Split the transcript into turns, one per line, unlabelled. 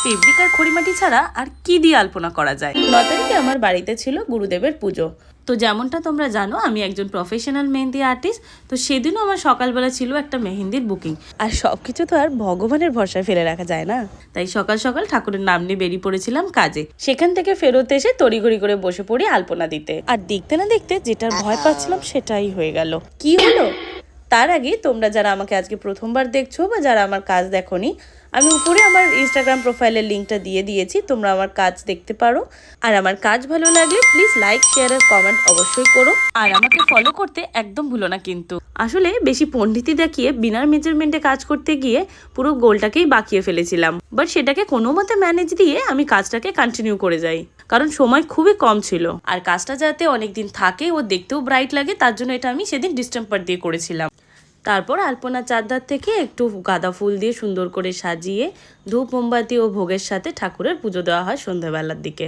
Fabric আর খড়িমাটি ছাড়া আর কি দিয়ে আলপনা করা যায়। 9 তারিখে আমার বাড়িতে ছিল গুরুদেবের পুজো। তো যেমনটা তোমরা জানো আমি একজন প্রফেশনাল মেহেন্দি আর্টিস্ট। তো সেদিনও আমার সকালবেলা ছিল একটা মেহেন্দির বুকিং। আর সবকিছু তো আর ভগবানের ভরসায় ফেলে রাখা যায় না, তাই সকাল সকাল ঠাকুরের নাম নিয়ে বেরিয়ে পড়েছিলাম কাজে। সেখান থেকে ফেরত এসে তড়িঘড়ি করে বসে পড়ি আলপনা দিতে। আর দেখতে না দেখতে যেটার ভয় পাচ্ছিলাম সেটাই হয়ে গেল। কি হলো তার আগে তোমরা যারা আমাকে আজকে প্রথমবার দেখছো বা যারা আমার কাজ দেখোনি, আমি উপরে আমার ইনস্টাগ্রাম প্রোফাইলের লিঙ্কটা দিয়ে দিয়েছি, তোমরা আমার কাজ দেখতে পারো। আর আমার কাজ ভালো লাগলে প্লিজ লাইক শেয়ার আর কমেন্ট অবশ্যই করো। আর আমাকে ফলো করতে একদম ভুলো না কিন্তু। আসলে বেশি পণ্ডিতি দেখিয়ে বিনা মেজারমেন্টে কাজ করতে গিয়ে পুরো গোলটাকেই বাকিয়ে ফেলেছিলাম, বাট সেটাকে কোনো মতে ম্যানেজ দিয়ে আমি কাজটাকে কন্টিনিউ করে যাই, কারণ সময় খুবই কম ছিল। আর কাজটা যাতে অনেকদিন থাকে ও দেখতেও ব্রাইট লাগে তার জন্য এটা আমি সেদিন ডিস্টেম্পার দিয়ে করেছিলাম। তারপর আলপনা চারধার থেকে একটু গাঁদা ফুল দিয়ে সুন্দর করে সাজিয়ে ধূপ মোমবাতি ও ভোগের সাথে ঠাকুরের পুজো দেওয়া হয় সন্ধ্যাবেলার দিকে।